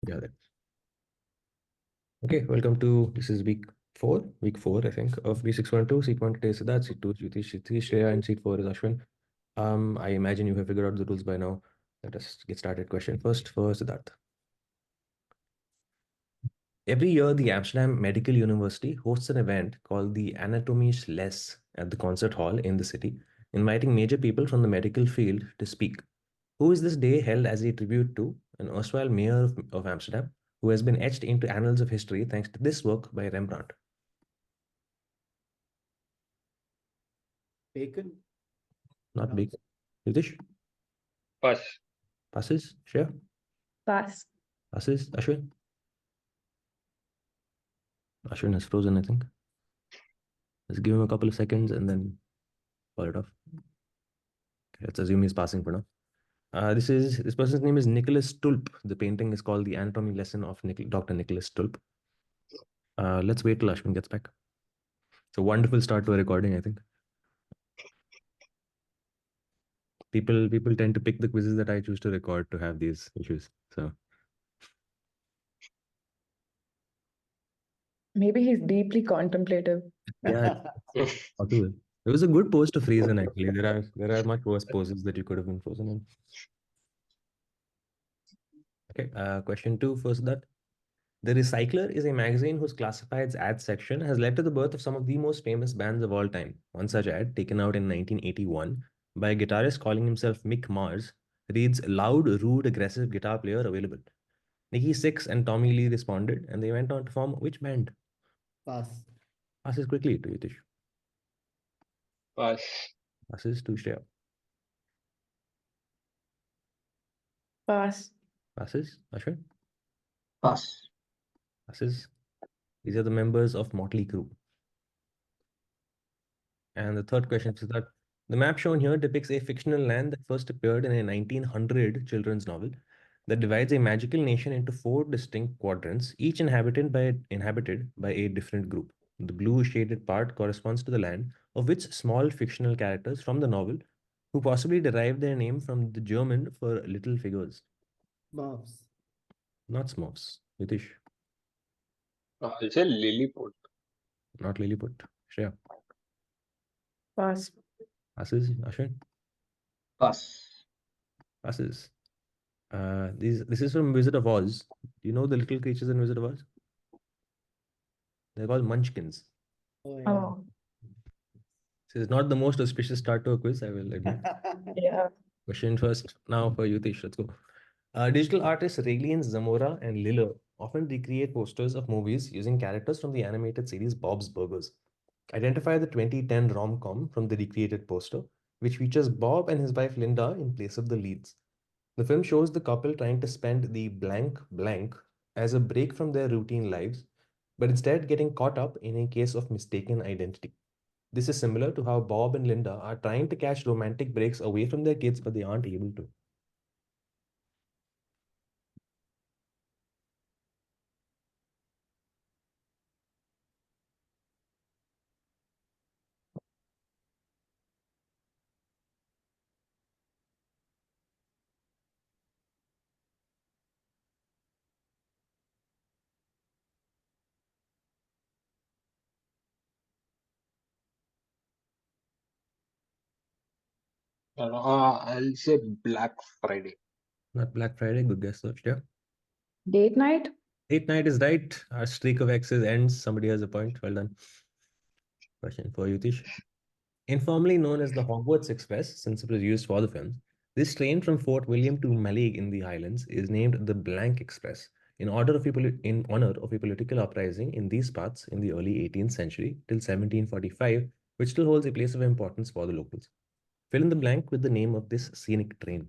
Yeah. Okay, welcome to this is week four, I think, of B612. Seat one today is Siddarth, seat two is Yuthish, seat three is Shreya, and seat four is Ashwin. I imagine you have figured out the rules by now. Let us get started. Question first for Siddarth. Every year, the Amsterdam Medical University hosts an event called the Anatomie's Les at the concert hall in the city, inviting major people from the medical field to speak. Who is this day held as a tribute to? An erstwhile mayor of Amsterdam, who has been etched into annals of history thanks to this work by Rembrandt. Bacon? Not big. Yuthish? Pass. Passes? Share? Pass. Passes? Ashwin? Ashwin has frozen, I think. Let's give him a couple of seconds and then call it off. Okay, let's assume he's passing for now. This person's name is Nicholas Tulp. The painting is called The Anatomy Lesson of Dr. Nicholas Tulp. Let's wait till Ashwin gets back. It's a wonderful start to a recording, I think. People tend to pick the quizzes that I choose to record to have these issues. So Maybe he's deeply contemplative. yeah, possible. It was a good pose to freeze in, actually. There are much worse poses that you could have been frozen in. Okay, question two first that. The Recycler is a magazine whose classifieds ad section has led to the birth of some of the most famous bands of all time. One such ad, taken out in 1981 by a guitarist calling himself Mick Mars, reads loud, rude, aggressive guitar player available. Nikki Sixx and Tommy Lee responded, and they went on to form which band? Pass. Passes quickly to Yuthish. Pass. Passes to Shreya. Pass. Passes, Ashwin. Pass. Passes. These are the members of Motley Crue. And the third question is that the map shown here depicts a fictional land that first appeared in a 1900 children's novel that divides a magical nation into four distinct quadrants, each inhabited by a different group. The blue shaded part corresponds to the land of which small fictional characters from the novel, who possibly derived their name from the German for little figures. Smurfs. Not Smurfs. Yutish. I'll say Lilliput. Not Lilliput. Shreya. Pass. Passes. Ashwin. Pass. Passes. This is from Wizard of Oz. Do you know the little creatures in Wizard of Oz? They're called munchkins. Oh, yeah. Oh, This is not the most auspicious start to a quiz, I will admit. yeah. Question first now for Yuthish. Let's go. Digital artists Raylene Zamora and Liller often recreate posters of movies using characters from the animated series Bob's Burgers. Identify the 2010 rom-com from the recreated poster, which features Bob and his wife Linda in place of the leads. The film shows the couple trying to spend the blank blank as a break from their routine lives, but instead getting caught up in a case of mistaken identity. This is similar to how Bob and Linda are trying to catch romantic breaks away from their kids, but they aren't able to. I'll say Black Friday. Not Black Friday, good guess, though. Yeah. Date night? Date night is right. Our streak of X's ends. Somebody has a point. Well done. Question for Yutish. Informally known as the Hogwarts Express, since it was used for the films, this train from Fort William to Malig in the Highlands is named the Blank Express in honor of a political uprising in these parts in the early 18th century till 1745, which still holds a place of importance for the locals. Fill in the blank with the name of this scenic train.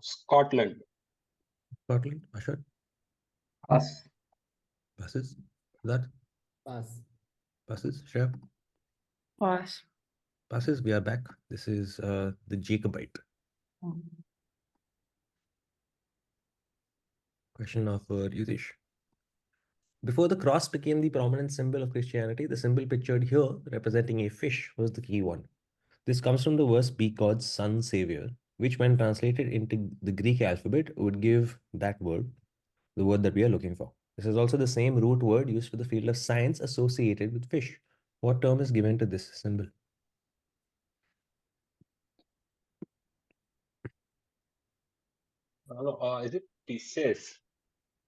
Scotland. Scotland, Ashwin, Pass. passes. That Pass. passes. Shreya, Pass. Passes. We are back. This is the Jacobite. Question of Yuthish. Before the cross became the prominent symbol of Christianity, the symbol pictured here, representing a fish, was the key one. This comes from the verse "Be God's Son, Savior," which, when translated into the Greek alphabet, would give that word, the word that we are looking for. This is also the same root word used for the field of science associated with fish. What term is given to this symbol? No, is it Pisces?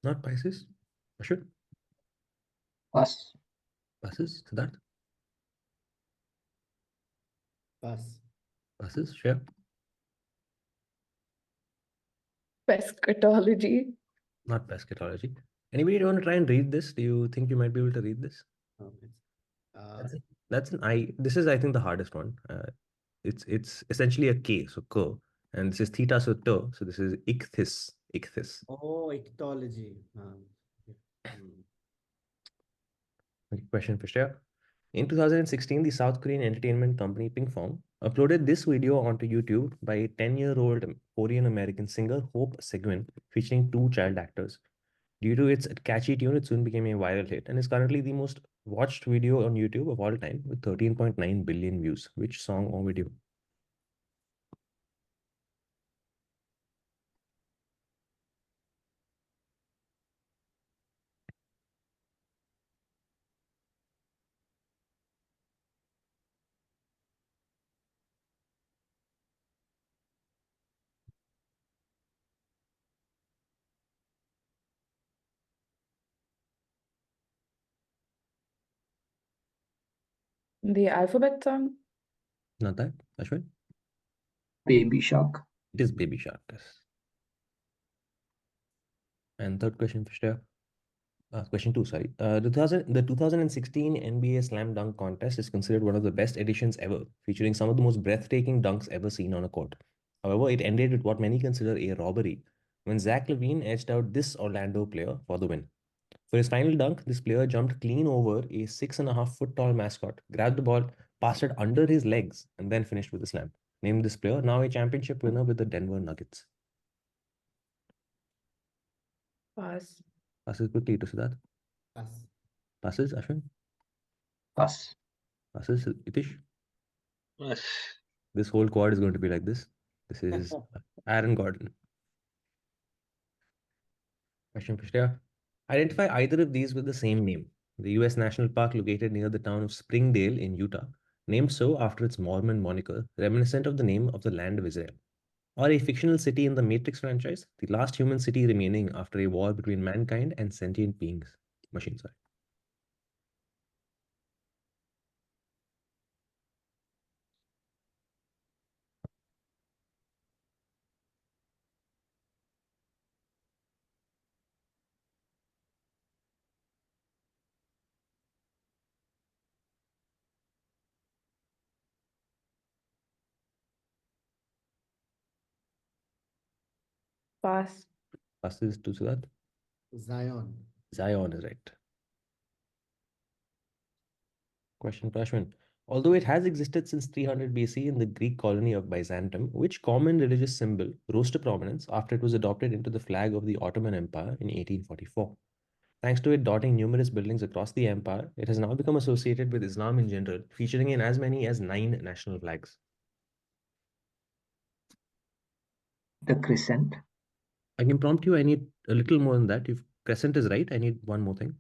Not Pisces. Ashwin? Pass. Passes. Siddarth? Pass. Passes. Shreya? Pescatology. Not Pescatology. Anybody want to try and read this? Do you think you might be able to read this? Oh, it's, That's it. That's an I. This is, I think, the hardest one. It's essentially a K, so K, and this is theta, so T. So this is ichthys. Ichthys. oh, ectology. Hmm. Okay, question for Shreya. In 2016, the South Korean entertainment company Pinkfong uploaded this video onto YouTube by a 10-year-old Korean American singer Hope Segwin, featuring two child actors. Due to its catchy tune, it soon became a viral hit and is currently the most watched video on YouTube of all time with 13.9 billion views. Which song or video? The alphabet song. Not that, Ashwin? Baby Shark. It is Baby Shark. Yes. And third question for Shreya. Question two, sorry. The 2016 NBA Slam Dunk Contest is considered one of the best editions ever, featuring some of the most breathtaking dunks ever seen on a court. However, it ended with what many consider a robbery when Zach Levine edged out this Orlando player for the win. For his final dunk, this player jumped clean over a 6.5 foot tall mascot, grabbed the ball, passed it under his legs, and then finished with a slam. Named this player, now a championship winner with the Denver Nuggets. Pass. Passes quickly to Siddharth. Pass. Passes, Ashwin. Pass. Passes, Yuthish. Yes. This whole quad is going to be like this. This is Aaron Gordon. Question for Shreya. Identify either of these with the same name. The U.S. National Park located near the town of Springdale in Utah, named so after its Mormon moniker, reminiscent of the name of the land of Israel. Or a fictional city in the Matrix franchise, the last human city remaining after a war between mankind and sentient beings. Machines, sorry. Pass. Passes to Siddharth. Zion. Zion is right. Question for Ashwin. Although it has existed since 300 BC in the Greek colony of Byzantium, which common religious symbol rose to prominence after it was adopted into the flag of the Ottoman Empire in 1844? Thanks to it dotting numerous buildings across the empire, it has now become associated with Islam in general, featuring in as many as 9 national flags. The crescent. I can prompt you, I need a little more than that. If crescent is right, I need one more thing.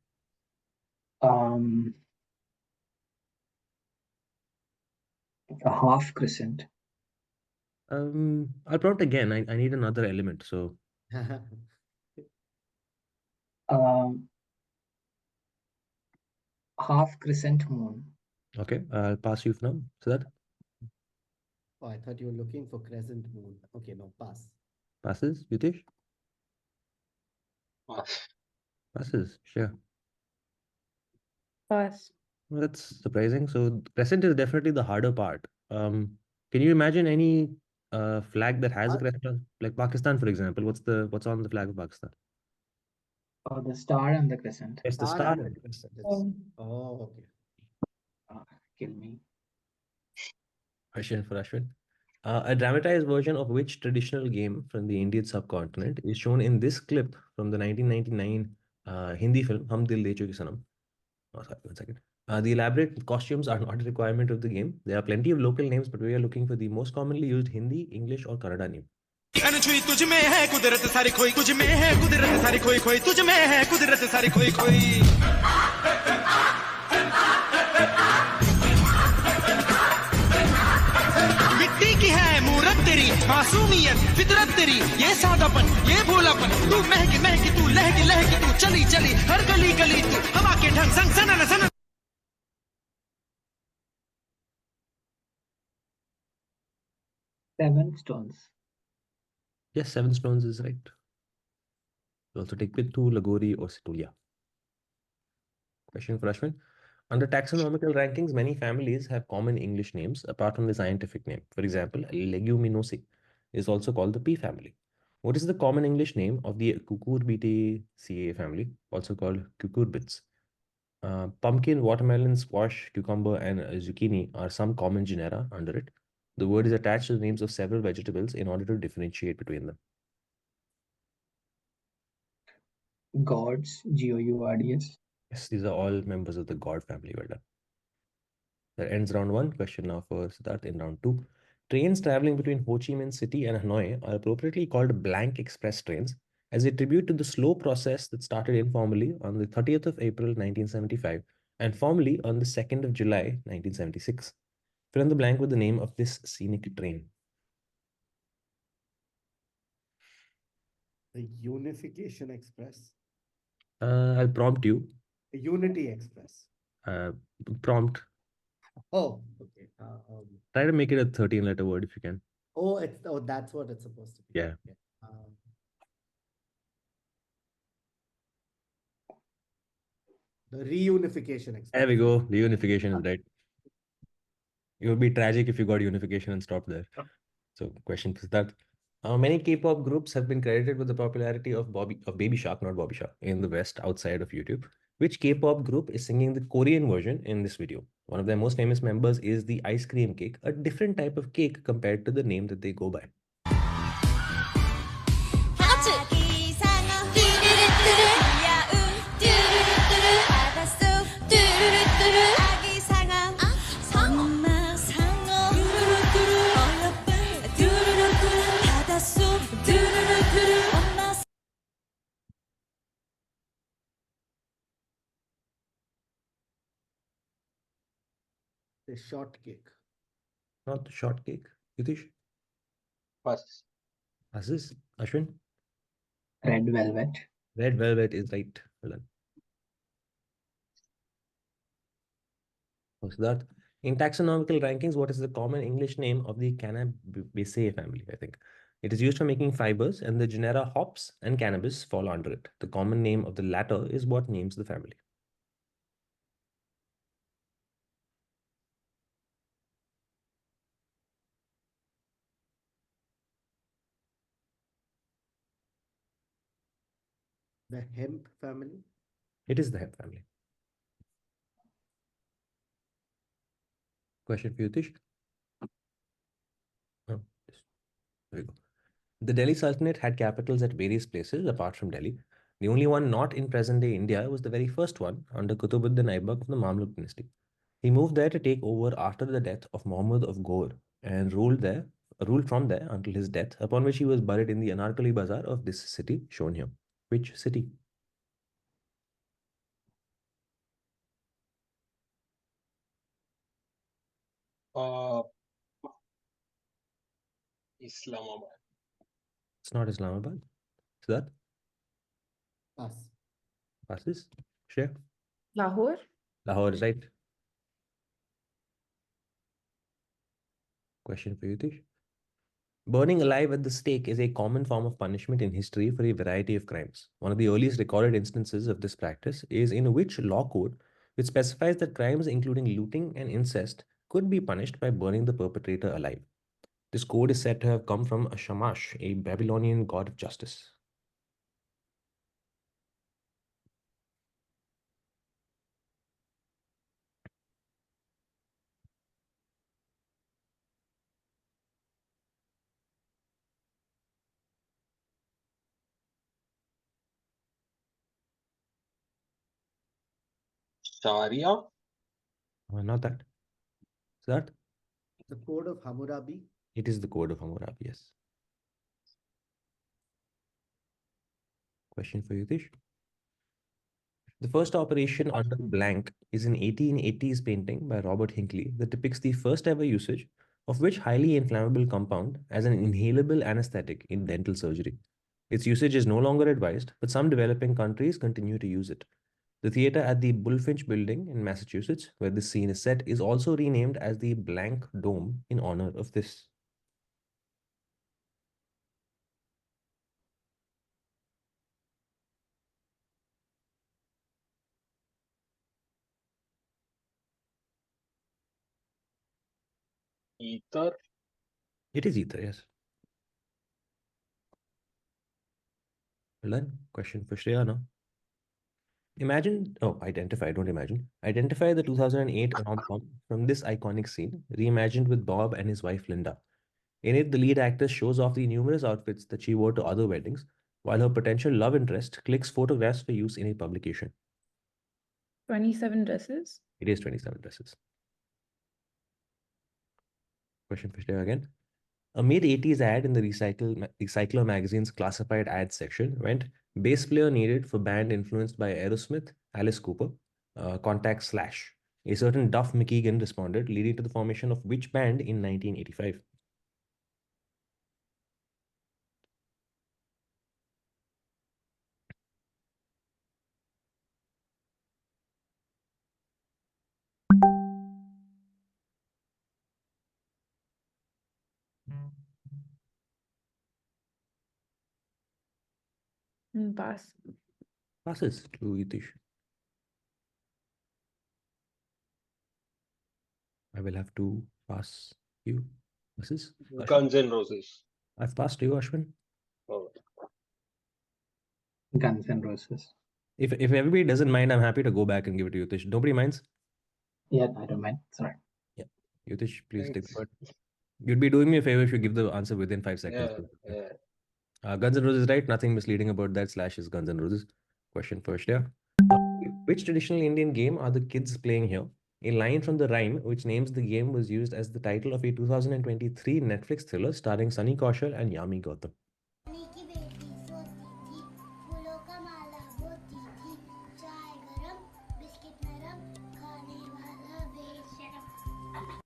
Um, a half crescent. I'll prompt again. I need another element. So, Um, half crescent moon. okay, I'll pass you for now. So that Oh, I thought you were looking for crescent moon. Okay, no, pass. passes. Yutish? Pass. Passes. Sure. Pass. Well, that's surprising. So crescent is definitely the harder part. Can you imagine any flag that has a What? crescent on, like Pakistan, for example? What's on the flag of Pakistan? The star and the crescent. Yes, the Star star and and the crescent. this. Oh, okay. Uh, Kill me. Question for Ashwin. A dramatized version of which traditional game from the Indian subcontinent is shown in this clip from the 1999 Hindi film Hum Dil De Chuke Sanam? Oh, sorry, 1 second. The elaborate costumes are not a requirement of the game. There are plenty of local names, but we are looking for the most commonly used Hindi, English, or Kannada name. अनछुई तुझ में है कुदरत सारी खोई तुझ में है कुदरत सारी खोई खोई तुझ में है कुदरत सारी खोई खोई मिट्टी की है मूरत तेरी मासूमियत फितरत तेरी ये सादापन ये भोलापन तू महकी महकी तू लहकी लहकी तू चली चली हर गली गली तू हवा के ढंग संग सनन सनन 7 stones. Yes, 7 stones is right. We'll also take Pittu, Lagori, or Situlia. Question for Ashwin. Under taxonomical rankings, many families have common English names apart from the scientific name. For example, Leguminosae is also called the pea family. What is the common English name of the Cucurbitaceae family, also called cucurbits? Pumpkin, watermelon, squash, cucumber, and zucchini are some common genera under it. The word is attached to the names of several vegetables in order to differentiate between them. Gourds, Gourds. Yes, these are all members of the god family. Well done. That ends round 1. Question now for Siddarth in round 2. Trains traveling between Ho Chi Minh City and Hanoi are appropriately called blank express trains as a tribute to the slow process that started informally on the 30th of April 1975 and formally on the 2nd of July 1976. Fill in the blank with the name of this scenic train. The Unification Express. I'll prompt you. The Unity Express. Prompt. Oh, okay. Try to make it a 13-letter word if you can. That's what it's supposed to be. Yeah. Okay. The Reunification Express. There we go. The unification is right. It would be tragic if you got unification and stopped there. So, question for that. Many K-pop groups have been credited with the popularity of Baby Shark, not Bobby Shark, in the West outside of YouTube. Which K-pop group is singing the Korean version in this video? One of their most famous members is the Ice Cream Cake, a different type of cake compared to the name that they go by. The shortcake. Not the shortcake. Yuthish? Pass. Aziz? Ashwin? Red velvet. Red velvet is right. Well done. So that in taxonomical rankings, what is the common English name of the Cannabisaceae family? I think it is used for making fibers, and the genera hops and cannabis fall under it. The common name of the latter is what names the family. The hemp family. It is the hemp family. Question for Yuthish. Oh, yes. There we go. The Delhi Sultanate had capitals at various places apart from Delhi. The only one not in present-day India was the very first one under Qutbuddin Aibak of the Mamluk dynasty. He moved there to take over after the death of Muhammad of Ghor and ruled from there until his death, upon which he was buried in the Anarkali Bazaar of this city shown here. Which city? Islamabad. It's not Islamabad. Is that? Pass. Passes? Shreya? Lahore. Lahore is right. Question for Yutish. Burning alive at the stake is a common form of punishment in history for a variety of crimes. One of the earliest recorded instances of this practice is in which law code, which specifies that crimes including looting and incest could be punished by burning the perpetrator alive. This code is said to have come from Shamash, a Babylonian god of justice. Sharia? Not that. Siddarth? The Code of Hammurabi. It is the Code of Hammurabi, yes. Question for Yuthish. The first operation under blank is an 1880s painting by Robert Hinckley that depicts the first ever usage of which highly inflammable compound as an inhalable anesthetic in dental surgery. Its usage is no longer advised, but some developing countries continue to use it. The theater at the Bullfinch Building in Massachusetts, where this scene is set, is also renamed as the Blank Dome in honor of this. Ether? It is ether, yes. Well done. Question for Shreya now. Identify, don't imagine. Identify the 2008 rom-com from this iconic scene, reimagined with Bob and his wife Linda. In it, the lead actress shows off the numerous outfits that she wore to other weddings, while her potential love interest clicks photographs for use in a publication. 27 dresses. It is 27 dresses. Question for Shreya again. A mid-80s ad in the Recycler magazine's classified ads section went, bass player needed for band influenced by Aerosmith, Alice Cooper, contact Slash. A certain Duff McKagan responded, leading to the formation of which band in 1985? Pass. Passes to Yuthish. I will have to pass you. Passes. Guns N' Roses. I've passed you, Ashwin. Oh. Guns N' Roses. If everybody doesn't mind, I'm happy to go back and give it to Yuthish. Nobody minds? Yeah, I don't mind. Sorry. Yeah. Yuthish, please take Thanks. the word. You'd be doing me a favor if you give the answer within 5 seconds. Guns N' Roses, right? Nothing misleading about that. Slash is Guns N' Roses. Question first, yeah. Which traditional Indian game are the kids playing here? A line from the rhyme, which names the game, was used as the title of a 2023 Netflix thriller starring Sunny Kaushal and Yami Gautam. रानी की बेटी सोती थी फूलों का माला बोती थी चाय गरम बिस्किट नरम खाने वाला बेशरम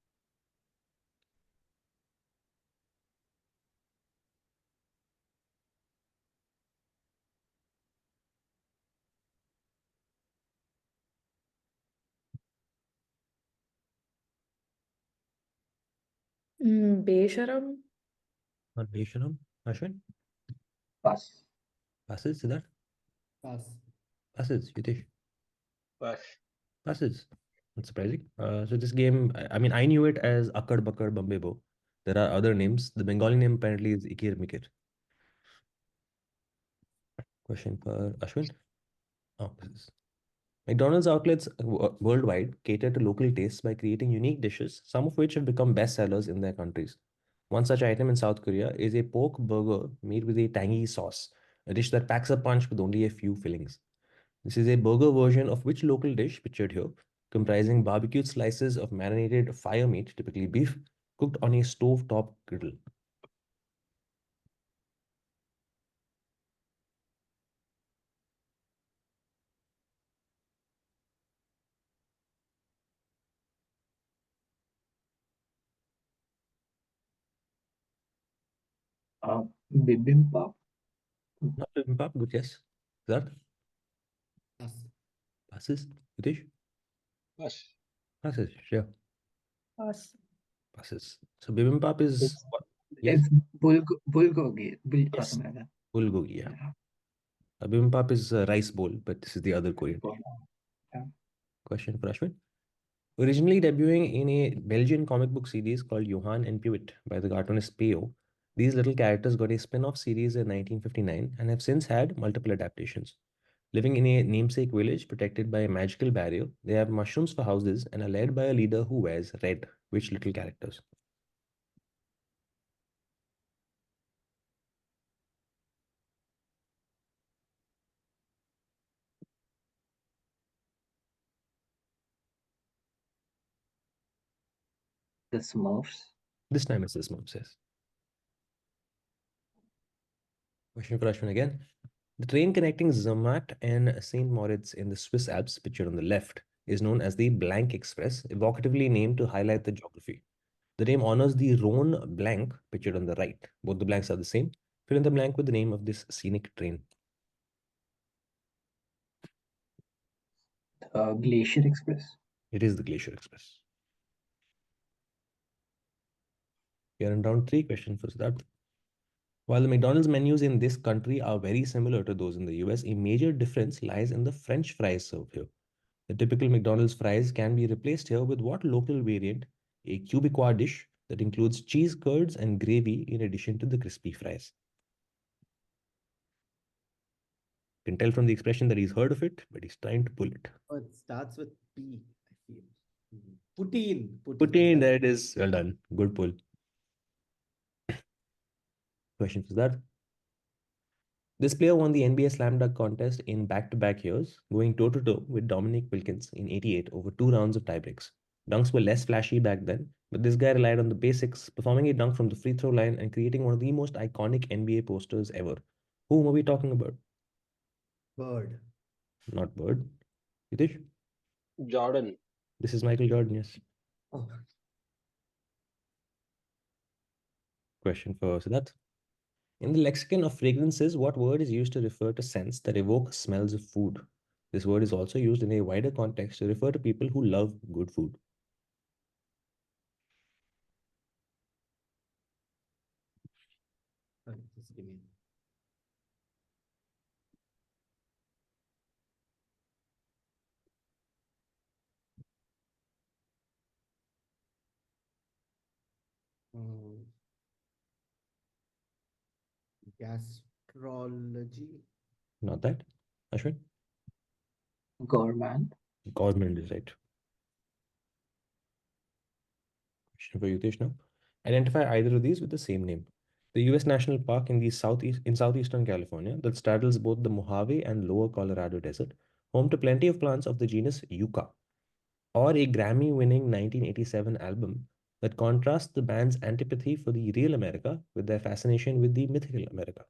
Besharam. Not Besharam. Ashwin? Pass. Passes, Siddarth? Pass. Passes, Yutish? Pass. Passes. Not surprising. So this game, I mean, I knew it as Akkad Bakkad Bambebo. There are other names. The Bengali name apparently is Ikir Mikir. Question for Ashwin. Oh, passes. McDonald's outlets worldwide cater to local tastes by creating unique dishes, some of which have become bestsellers in their countries. One such item in South Korea is a pork burger made with a tangy sauce, a dish that packs a punch with only a few fillings. This is a burger version of which local dish pictured here, comprising barbecued slices of marinated fire meat, typically beef, cooked on a stove-top griddle. Bibimbap. Not bibimbap, good guess. That Pass. passes. Yutish? Pass. Passes. Sure. Pass. Passes. So bibimbap is It's, what? Yes. it's bulgogi. Or Yes. something like that. Bulgogi, yeah. Bibimbap is a rice bowl, but this is the other Korean. Yeah. Question for Ashwin. Originally debuting in a Belgian comic book series called Johan and Puit by the cartoonist Peo, these little characters got a spin-off series in 1959 and have since had multiple adaptations. Living in a namesake village protected by a magical barrier, they have mushrooms for houses and are led by a leader who wears red. Which little characters? The Smurfs. This time it's the Smurfs, yes. Question for Ashwin again. The train connecting Zermatt and St. Moritz in the Swiss Alps, pictured on the left, is known as the Blank Express, evocatively named to highlight the geography. The name honors the Rhone Blanc, pictured on the right. Both the blanks are the same. Fill in the blank with the name of this scenic train. Glacier Express. It is the Glacier Express. Here in round 3, question for Siddarth. While the McDonald's menus in this country are very similar to those in the US, a major difference lies in the French fries served here. The typical McDonald's fries can be replaced here with what local variant? A Quebecois dish that includes cheese curds and gravy in addition to the crispy fries. You can tell from the expression that he's heard of it, but he's trying to pull it. Oh, it starts with P, I feel. Poutine. Poutine, is there that- it is. Well done. Good pull. Question for that. This player won the NBA Slam Dunk contest in back-to-back years, going toe-to-toe with Dominic Wilkins in '88 over 2 rounds of tiebreaks. Dunks were less flashy back then, but this guy relied on the basics, performing a dunk from the free throw line and creating one of the most iconic NBA posters ever. Whom are we talking about? Bird. Not Bird. Yuthish? Jordan. This is Michael Jordan, yes. Oh, Question for Siddarth. In the lexicon of fragrances, what word is used to refer to scents that evoke smells of food? This word is also used in a wider context to refer to people who love good food. sorry, just give me. Mm, gastrology. Not that. Ashwin? Gourmand. Gourmand is right. Question for Yuthish now. Identify either of these with the same name. The U.S. National Park in southeastern California that straddles both the Mojave and Lower Colorado Desert, home to plenty of plants of the genus Yucca, or a Grammy-winning 1987 album that contrasts the band's antipathy for the real America with their fascination with the mythical America.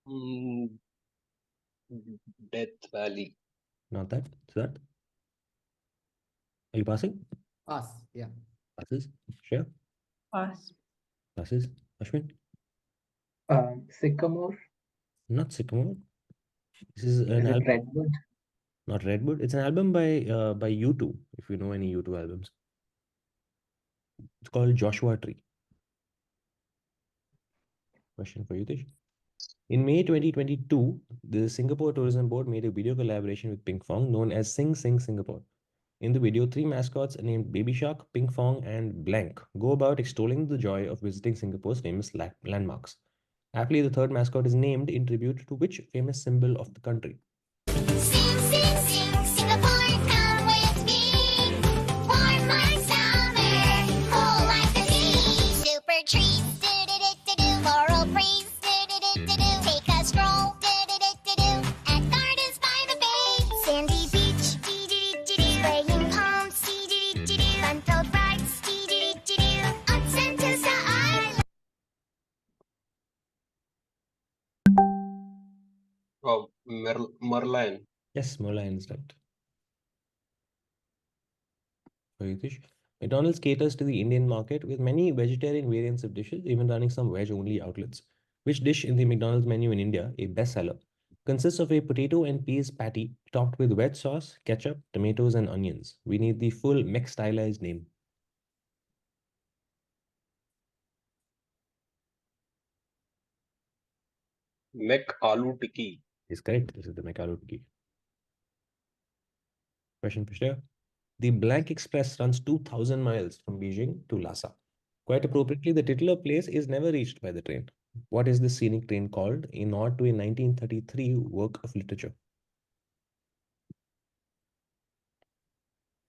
Mm, Death Valley. Not that. Is that? Are you passing? Pass. Yeah. Passes. Shreya? Pass. Passes. Ashwin? Sycamore. Not Sycamore. This is an Is it album. Redwood? Not Redwood. It's an album by U2, if you know any U2 albums. It's called Joshua Tree. Question for Yutish. In May 2022, the Singapore Tourism Board made a video collaboration with Ping Fong known as Sing Sing Singapore. In the video, 3 mascots named Baby Shark, Ping Fong, and Blank go about extolling the joy of visiting Singapore's famous landmarks. Aptly, the third mascot is named in tribute to which famous symbol of the country? Sing, sing, sing, Singapore, come with me. Warm like summer, cool like the sea. Super trees, do-do-do-do-do. Floral breeze, do-do-do-do-do. Take a stroll, do-do-do-do-do. At gardens by the bay. Sandy beach, do-do-do-do-do. Swaying palms, do-do-do-do-do. Fun-filled rides, do-do-do-do-do. On Sentosa Island. Oh, Merlion. Yes, Merlion is right. For Yutish. McDonald's caters to the Indian market with many vegetarian variants of dishes, even running some veg-only outlets. Which dish in the McDonald's menu in India, a bestseller, consists of a potato and peas patty topped with wet sauce, ketchup, tomatoes, and onions? We need the full Mc-stylized name. Mac Aloo Tikki. Is correct. This is the McAloo Tikki. Question for Shreya. The Blank Express runs 2,000 miles from Beijing to Lhasa. Quite appropriately, the titular place is never reached by the train. What is the scenic train called, a nod to a 1933 work of literature?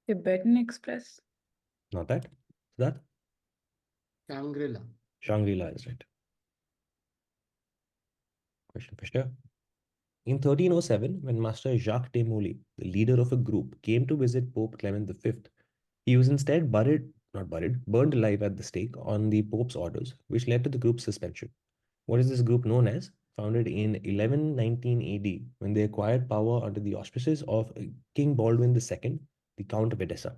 Tibetan Express. Not that. That Shangri-La. Shangri-La is right. Question for sure. In 1307, when Master Jacques de Molay, the leader of a group, came to visit Pope Clement V, he was instead burned alive at the stake on the Pope's orders, which led to the group's suspension. What is this group known as? Founded in 1119 AD, when they acquired power under the auspices of King Baldwin II, the Count of Edessa.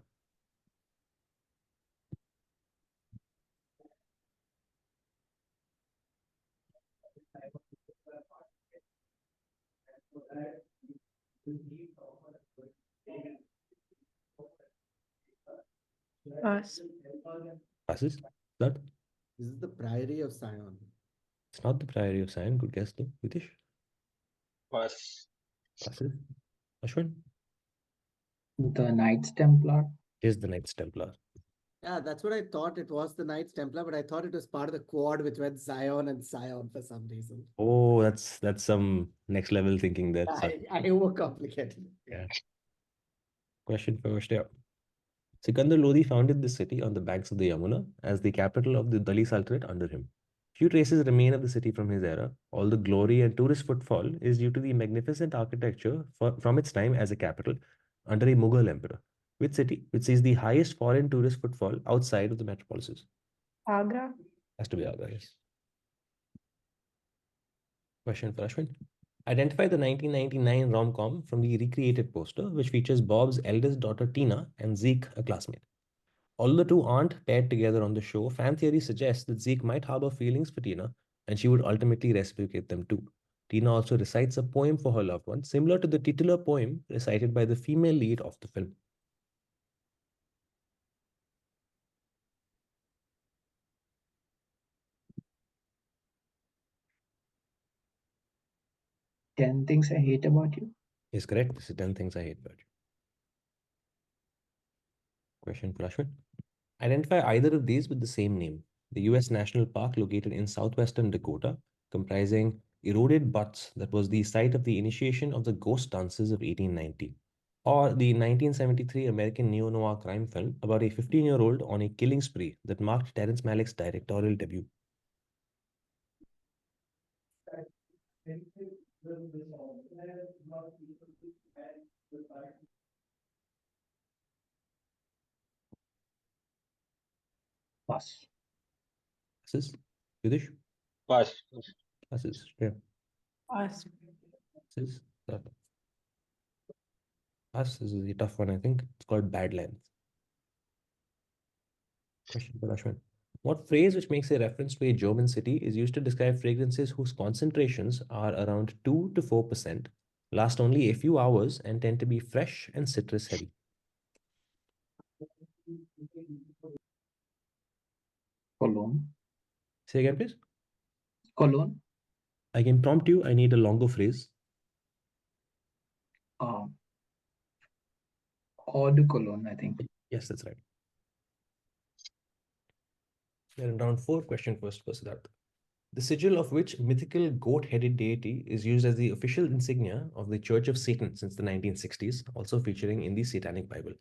Pass. Passes? That? This is the Priory of Sion. It's not the Priory of Sion. Good guess though. Yuthish? Pass. Passes? Ashwin? The Knights Templar. It is the Knights Templar. Yeah, that's what I thought it was, the Knights Templar, but I thought it was part of the quad which went Zion and Sion for some reason. Oh, that's some next level thinking there. I overcomplicated it. Yeah. Question for Shreya. Sikandar Lodi founded this city on the banks of the Yamuna as the capital of the Delhi Sultanate under him. Few traces remain of the city from his era. All the glory and tourist footfall is due to the magnificent architecture from its time as a capital under a Mughal emperor. Which city, which sees the highest foreign tourist footfall outside of the metropolises? Agra. Has to be Agra, yes. Question for Ashwin. Identify the 1999 rom-com from the recreated poster, which features Bob's eldest daughter Tina and Zeke, a classmate. Although the two aren't paired together on the show, fan theory suggests that Zeke might harbor feelings for Tina, and she would ultimately reciprocate them too. Tina also recites a poem for her loved one, similar to the titular poem recited by the female lead of the film. Ten Things I Hate About You. Is correct. This is 10 things I hate about you. Question for Ashwin. Identify either of these with the same name. The US National Park located in southwestern Dakota, comprising eroded buttes that was the site of the initiation of the ghost dances of 1890. Or the 1973 American neo-noir crime film about a 15-year-old on a killing spree that marked Terrence Malick's directorial debut. Pass. Passes? Yudhish? Pass. Passes? Yeah. Pass. Passes? That. Pass. This is a tough one, I think. It's called Badlands. Question for Ashwin. What phrase which makes a reference to a German city is used to describe fragrances whose concentrations are around 2 to 4%, last only a few hours, and tend to be fresh and citrus heavy? Cologne. Say again, please. Cologne. I can prompt you. I need a longer phrase. Eau de Cologne, I think. Yes, that's right. We're in round 4. Question first for Siddarth. The sigil of which mythical goat-headed deity is used as the official insignia of the Church of Satan since the 1960s, also featuring in the Satanic Bible.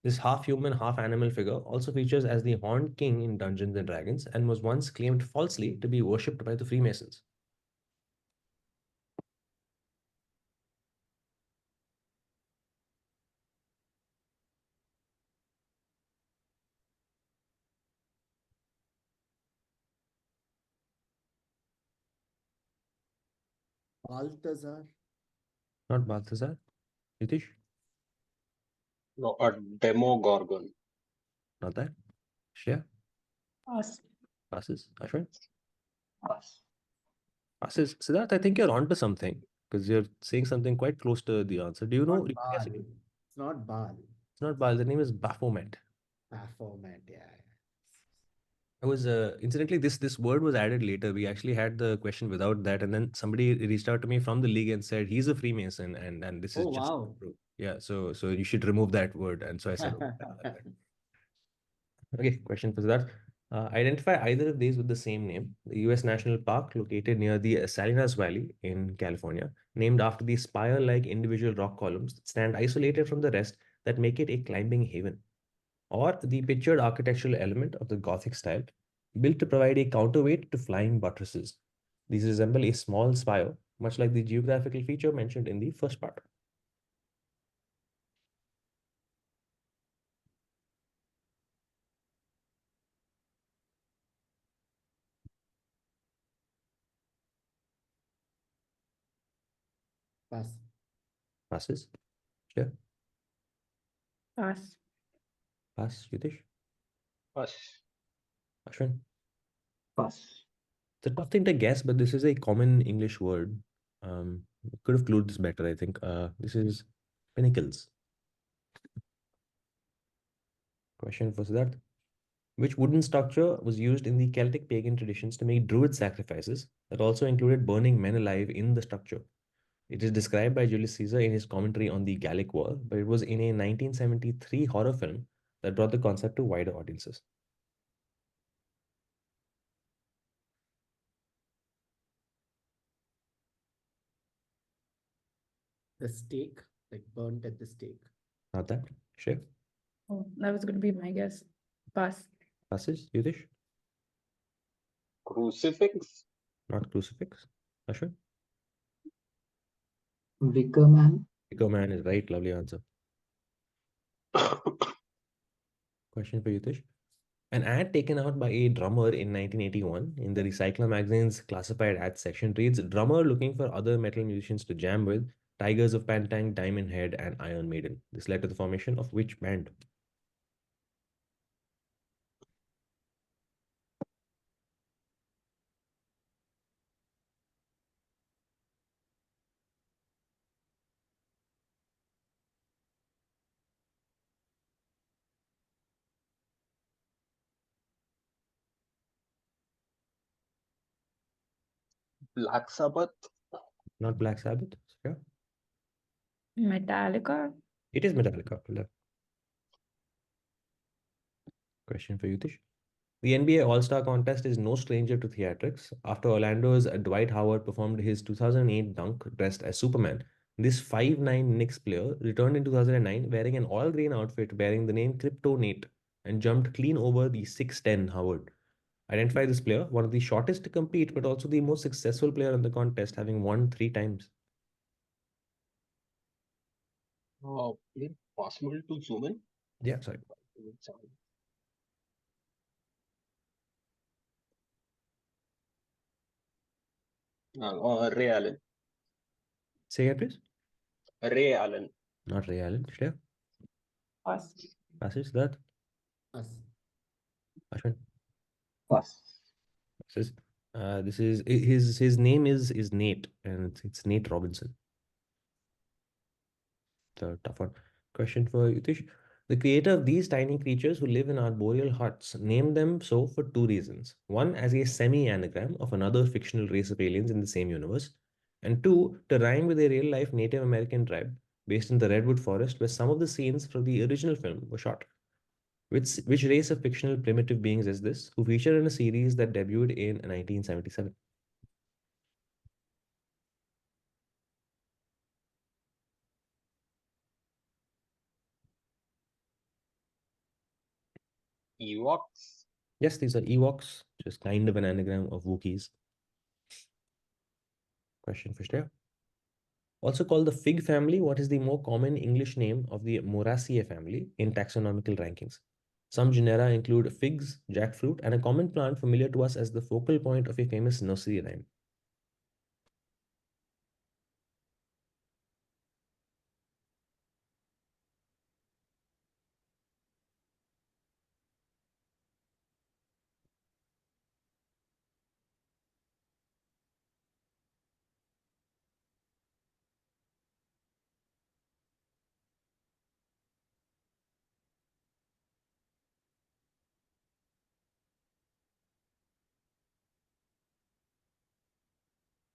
This half-human, half-animal figure also features as the Horned King in Dungeons and Dragons and was once claimed falsely to be worshipped by the Freemasons. Balthazar. Not Balthazar. Yuthish? No, a Demogorgon. Not that. Shreya? Pass. Passes. Ashwin? Pass. Passes. Siddarth, I think you're onto something because you're saying something quite close to the answer. Do you know? Not Baal. It's not Baal. It's not Baal. The name is Baphomet. Baphomet, yeah. I was incidentally this word was added later. We actually had the question without that, and then somebody reached out to me from the league and said he's a Freemason, and this is Oh, just wow. true. Yeah. So you should remove that word. And so I said, okay, question for that. Identify either of these with the same name. The U.S. National Park, located near the Salinas Valley in California, named after the spire-like individual rock columns that stand isolated from the rest that make it a climbing haven. Or the pictured architectural element of the Gothic style, built to provide a counterweight to flying buttresses. These resemble a small spire, much like the geographical feature mentioned in the first part. Pass. Passes. Sure. Pass. Pass, Yuthish. Pass. Ashwin. Pass. It's a tough thing to guess, but this is a common English word. Could have clued this better, I think. This is pinnacles. Question for Siddarth. Which wooden structure was used in the Celtic pagan traditions to make druid sacrifices that also included burning men alive in the structure? It is described by Julius Caesar in his commentary on the Gallic War, but it was in a 1973 horror film that brought the concept to wider audiences. The stake, like burnt at the stake. Not that. Shreya. Oh, that was going to be my guess. Pass. Passes. Yuthish. Crucifix. Not crucifix. Ashwin. Wicker man. Pico man is right. Lovely answer. Question for Yutish. An ad taken out by a drummer in 1981 in the Recycler magazine's classified ads section reads, "Drummer looking for other metal musicians to jam with, Tigers of Pantang, Diamond Head, and Iron Maiden." This led to the formation of which band? Black Sabbath. Not Black Sabbath. Yeah. Metallica. It is Metallica. Question for Yutish. The NBA All-Star Contest is no stranger to theatrics. After Orlando's Dwight Howard performed his 2008 dunk dressed as Superman, this 5'9" Knicks player returned in 2009 wearing an all-green outfit bearing the name Kryptonate and jumped clean over the 6'10" Howard. Identify this player, one of the shortest to compete, but also the most successful player in the contest, having won 3 times. Is it possible to zoom in? Yeah, sorry. Ray Allen. Say again, please. Ray Allen. Not Ray Allen. Shreya. Pass. Passes that. Pass. Ashwin. Pass. Passes. This is his name is Nate, and it's Nate Robinson. It's a tough one. Question for Yutish. The creator of these tiny creatures who live in arboreal huts named them so for 2 reasons. One, as a semi-anagram of another fictional race of aliens in the same universe, and two, to rhyme with a real-life Native American tribe based in the Redwood Forest where some of the scenes from the original film were shot. Which race of fictional primitive beings is this, who featured in a series that debuted in 1977? Ewoks. Yes, these are Ewoks, just kind of an anagram of Wookiees. Question for Shreya. Also called the fig family, what is the more common English name of the Moraceae family in taxonomical rankings? Some genera include figs, jackfruit, and a common plant familiar to us as the focal point of a famous nursery rhyme.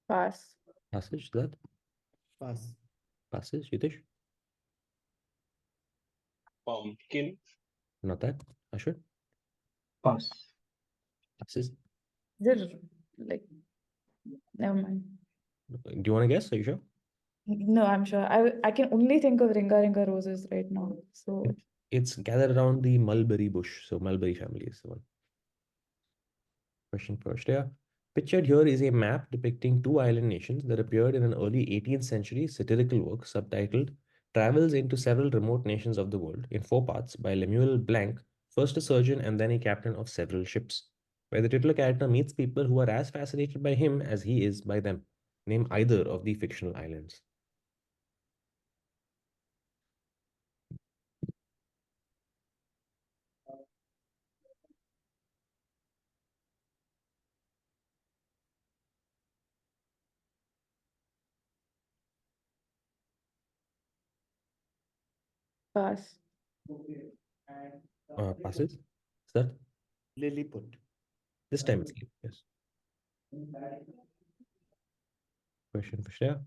Pass. Passage, that Pass. passage, Yutish? Pumpkin. Not that. Ashwin? Pass. Passes. Is it like, never mind. Do you want to guess? Are you sure? No, I'm sure. I can only think of Ringa Ringa Roses right now. So It's gathered around the mulberry bush. So mulberry family is the one. Question for Shreya. Pictured here is a map depicting two island nations that appeared in an early 18th century satirical work subtitled Travels into Several Remote Nations of the World in four parts by Lemuel Blanc, first a surgeon and then a captain of several ships, where the titular character meets people who are as fascinated by him as he is by them. Name either of the fictional islands. pass. Passes? Sir? Lilliput. This time it's yes. Question for Shreya.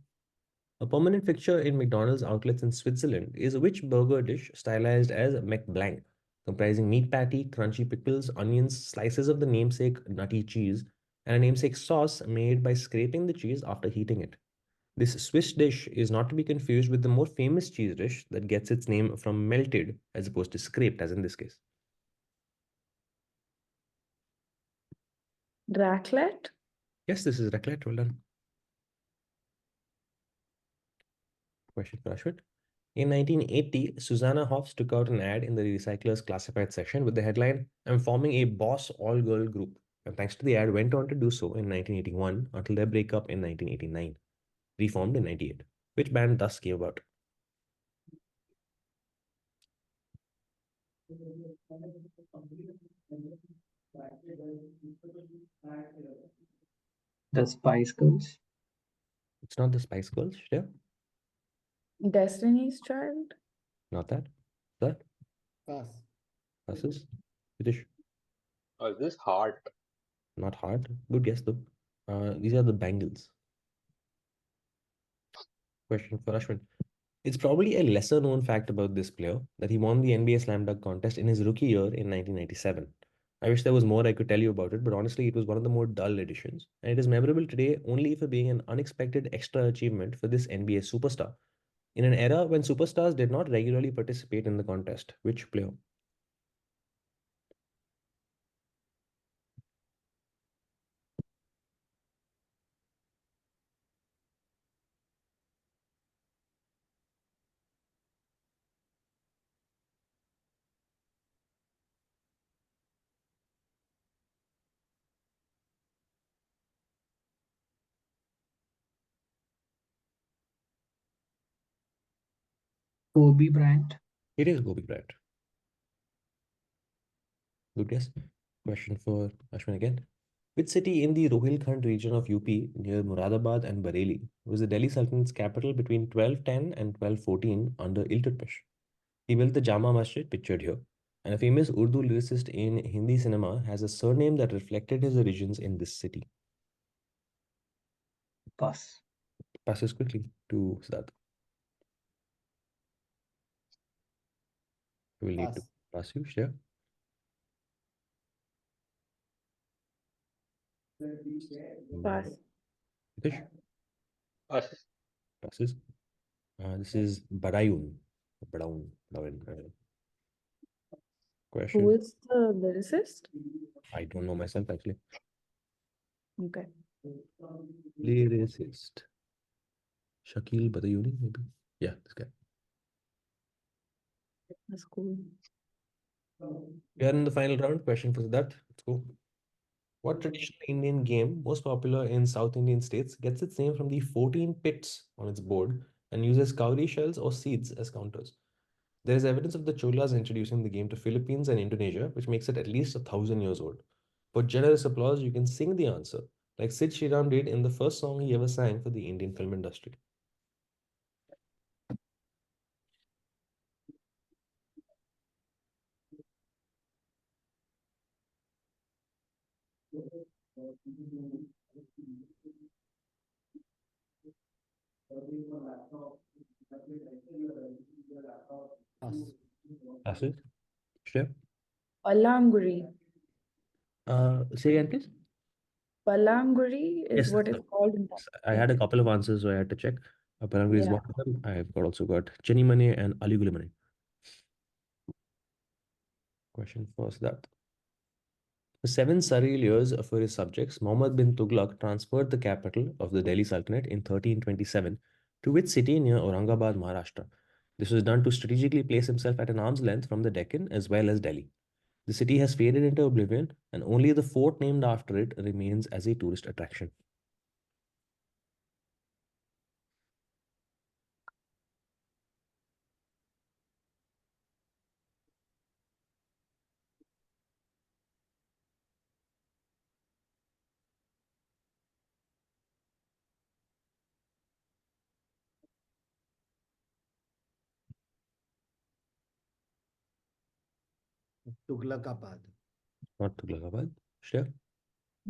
A permanent fixture in McDonald's outlets in Switzerland is which burger dish stylized as McBlank, comprising meat patty, crunchy pickles, onions, slices of the namesake nutty cheese, and a namesake sauce made by scraping the cheese after heating it. This Swiss dish is not to be confused with the more famous cheese dish that gets its name from melted as opposed to scraped, as in this case. Raclette? Yes, this is raclette. Well done. Question for Ashwin. In 1980, Susanna Hoffs took out an ad in the Recyclers Classified section with the headline, I'm forming a boss all-girl group. And thanks to the ad, went on to do so in 1981 until their breakup in 1989. Reformed in 98. Which band thus came about? The Spice Girls. It's not the Spice Girls, Shreya. Destiny's Child? Not that. That Pass. passes. Yuthish. Is this hard? Not hard. Good guess though. These are the Bangles. Question for Ashwin. It's probably a lesser known fact about this player that he won the NBA Slam Dunk contest in his rookie year in 1997. I wish there was more I could tell you about it, but honestly, it was one of the more dull editions. And it is memorable today only for being an unexpected extra achievement for this NBA superstar. In an era when superstars did not regularly participate in the contest, which player? Kobe Bryant. It is Kobe Bryant. Good guess. Question for Ashwin again. Which city in the Rohilkhand region of UP near Muradabad and Bareilly was the Delhi Sultan's capital between 1210 and 1214 under Iltutmish? He built the Jama Masjid pictured here, and a famous Urdu lyricist in Hindi cinema has a surname that reflected his origins in this city. Pass. Passes quickly to Siddarth. We will need to pass you, Shreya. Pass. Yuthish. Passes. Passes. This is Badaun. Badaun. Who Question. is the lyricist? I don't know myself actually. Okay. Lyricist. Shakil Badayuni, maybe? Yeah, this guy. That's cool. We are in the final round. Question for Siddarth. Let's go. What traditional Indian game, most popular in South Indian states, gets its name from the 14 pits on its board and uses cowrie shells or seeds as counters? There is evidence of the Cholas introducing the game to Philippines and Indonesia, which makes it at least 1,000 years old. For generous applause, you can sing the answer, like Sid Sriram did in the first song he ever sang for the Indian film industry. Pass. Passes? Shreya? Alanguri. Say again, please. Palanguri is Yes, what sir. it's called in I had a couple of answers, so I had to check. Palangri is Yeah. one of them. I've also got Chenimane and Aligulimane. Question first that. For 7 surreal years for his subjects, Muhammad bin Tughlaq transferred the capital of the Delhi Sultanate in 1327 to which city near Aurangabad, Maharashtra. This was done to strategically place himself at an arm's length from the Deccan as well as Delhi. The city has faded into oblivion, and only the fort named after it remains as a tourist attraction. Tughlaqabad. Not Tughlaqabad. Shreya?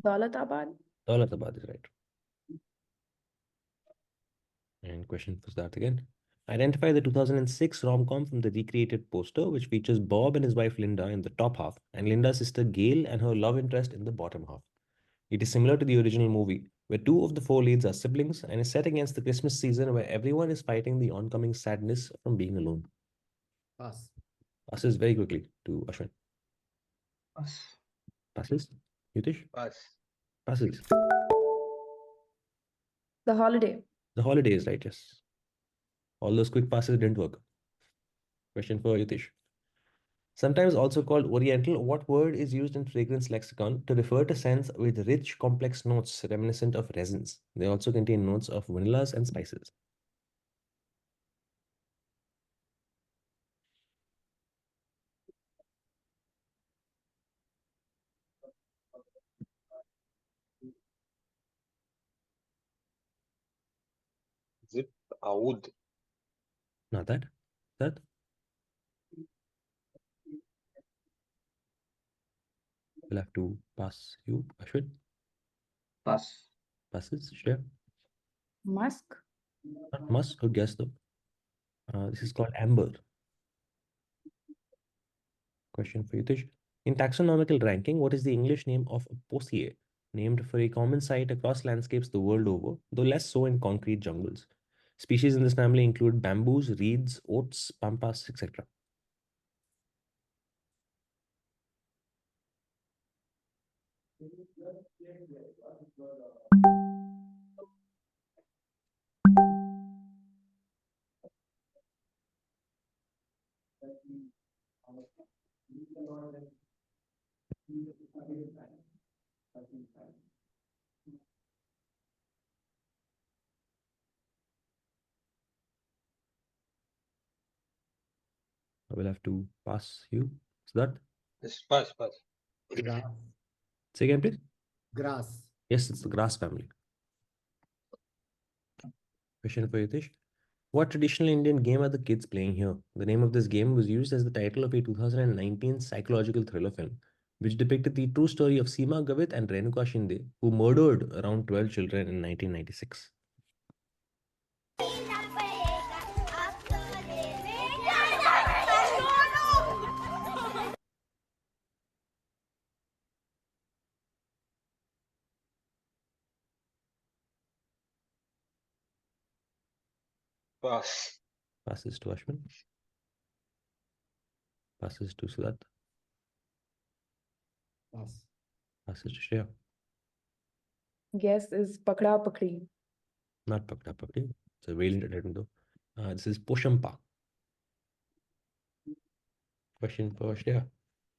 Daulatabad. Daulatabad is right. And question for that again. Identify the 2006 rom-com from the recreated poster, which features Bob and his wife Linda in the top half, and Linda's sister Gail and her love interest in the bottom half. It is similar to the original movie, where two of the four leads are siblings, and is set against the Christmas season where everyone is fighting the oncoming sadness from being alone. Pass. Passes very quickly to Ashwin. Pass. Passes. Yuthish? Pass. Passes. The Holiday. The Holiday is right, yes. All those quick passes didn't work. Question for Yuthish. Sometimes also called Oriental, what word is used in fragrance lexicon to refer to scents with rich, complex notes reminiscent of resins? They also contain notes of vanillas and spices. Zip Aoud. Not that. That. We'll have to pass you, Ashwin. Pass. Passes. Share. Musk. Not must. Good guess though. This is called amber. Question for Yutish. In taxonomical ranking, what is the English name of a poaceae, named for a common sight across landscapes the world over, though less so in concrete jungles? Species in this family include bamboos, reeds, oats, pampas, etc. I will have to pass you. Siddarth? Yes, pass. Grass. Say again, please. Grass. Yes, it's the grass family. Question for Yutish. What traditional Indian game are the kids playing here? The name of this game was used as the title of a 2019 psychological thriller film, which depicted the true story of Seema Gavit and Renuka Shinde, who murdered around 12 children in 1996. Pass. Passes to Ashwin. Passes to Siddarth. Pass. Passes to Shreya. Guess is Pakda Pakdi. Not Pakda Pakdi. It's a variant item though. This is Poshampa. Question for Shreya.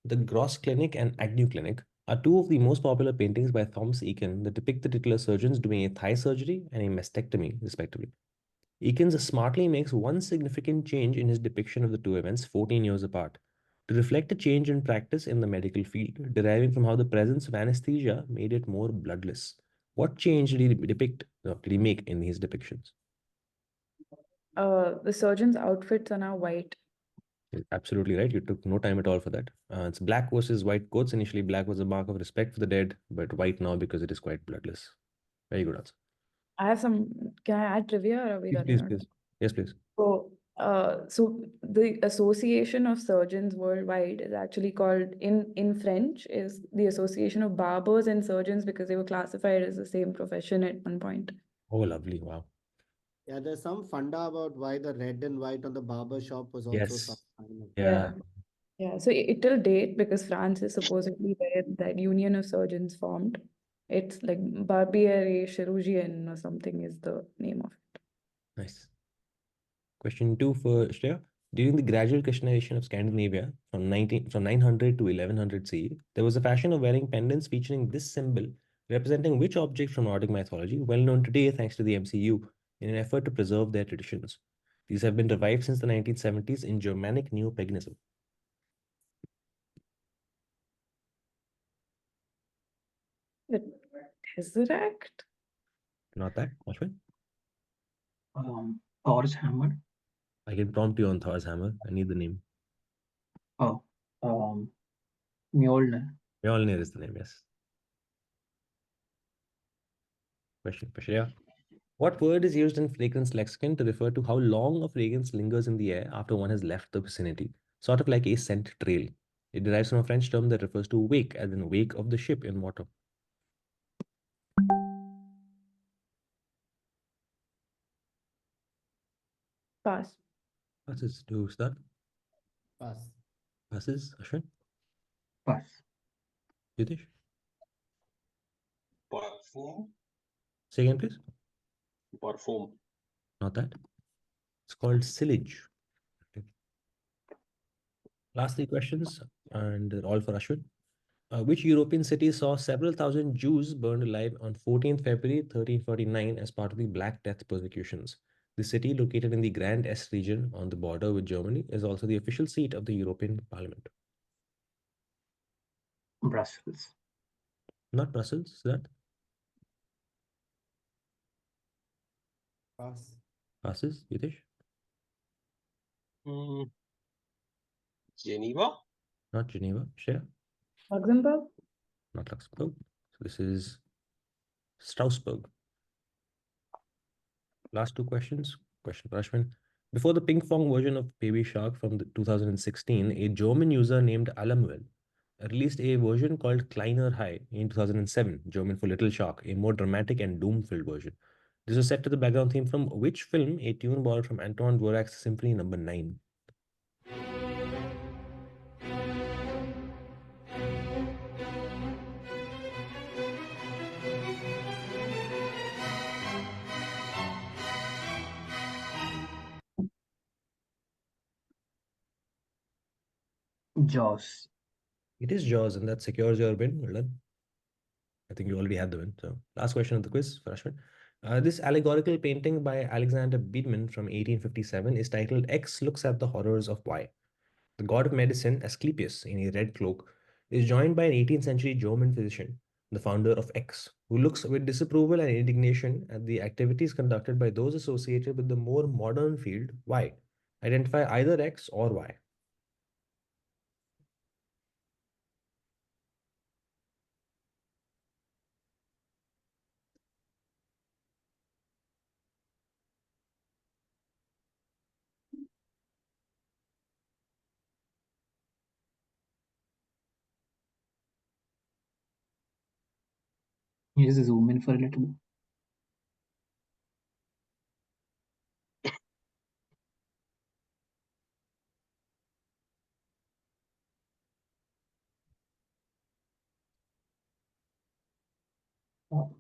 The Gross Clinic and Agnew Clinic are two of the most popular paintings by Thomas Eakins that depict the titular surgeons doing a thigh surgery and a mastectomy, respectively. Eakins smartly makes one significant change in his depiction of the two events 14 years apart, to reflect a change in practice in the medical field, deriving from how the presence of anesthesia made it more bloodless. What change did he depict? Did he make in his depictions? The surgeon's outfits are now white. Absolutely right. You took no time at all for that. It's black versus white coats. Initially, black was a mark of respect for the dead, but white now because it is quite bloodless. Very good answer. I have some. Can I add trivia or are we Please, done please, here? please. Yes, please. So So the Association of Surgeons Worldwide is actually called in French is the Association of Barbers and Surgeons because they were classified as the same profession at one point. Oh, lovely. Wow. Yeah, there's some funda about why the red and white on the barber shop was also Yes. some kind of. Yeah. Yeah. So it till date because France is supposedly where that Union of Surgeons formed. It's like Barbier Chirurgien or something is the name of it. Nice. Question 2 for Shreya. During the gradual Christianization of Scandinavia from 900 to 1100 CE, there was a fashion of wearing pendants featuring this symbol representing which object from Nordic mythology, well known today thanks to the MCU, in an effort to preserve their traditions. These have been revived since the 1970s in Germanic neo-paganism. The Tesseract? Not that, Ashwin? Thor's hammer. I can prompt you on Thor's hammer. I need the name. Oh, Mjolnir. Mjolnir is the name, yes. Question for Shreya. What word is used in fragrance lexicon to refer to how long a fragrance lingers in the air after one has left the vicinity, sort of like a scent trail? It derives from a French term that refers to wake, as in wake of the ship in water. Pass. Passes to Siddarth. Pass. Passes, Ashwin. Pass. Yuthish. Perfume. Say again, please. Perfume. Not that. It's called silage. Last 3 questions, and they're all for Ashwin. Which European city saw several thousand Jews burned alive on 14th February 1349 as part of the Black Death persecutions? The city, located in the Grand Est region on the border with Germany, is also the official seat of the European Parliament. Brussels. Not Brussels, is that? Pass. Passes, Yutish? Hmm. Geneva. Not Geneva, Shreya? Luxembourg? Not Luxembourg. So this is Strasbourg. Last 2 questions. Question for Ashwin. Before the ping pong version of Baby Shark from 2016, a German user named Alamuel released a version called Kleiner Hai in 2007, German for Little Shark, a more dramatic and doom-filled version. This was set to the background theme from which film, a tune borrowed from Antoine Dvorak's Symphony No. 9? Jaws. It is Jaws, and that secures your win. Well done. I think you already had the win. So, last question of the quiz for Ashwin. This allegorical painting by Alexander Biedman from 1857 is titled X Looks at the Horrors of Y. The god of medicine, Asclepius, in a red cloak, is joined by an 18th century German physician, the founder of X, who looks with disapproval and indignation at the activities conducted by those associated with the more modern field Y. Identify either X or Y. You just zoom in for a little.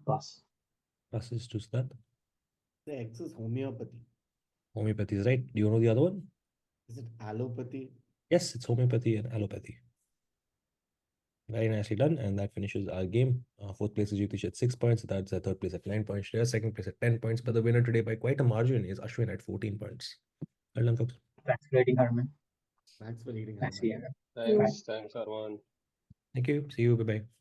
Pass. Passes to that. The X is homeopathy. Homeopathy is right. Do you know the other one? Is it allopathy? Yes, it's homeopathy and allopathy. Very nicely done. And that finishes our game. Fourth place is Yuthish at 6 points. That's third place at 9 points. Shreya, second place at 10 points. But the winner today by quite a margin is Ashwin at 14 points. Well done, folks. Thanks for leading, Harman. Thanks for leading. Thanks, Harman. yeah. Thanks, Harman. Thank you. See you. Bye bye.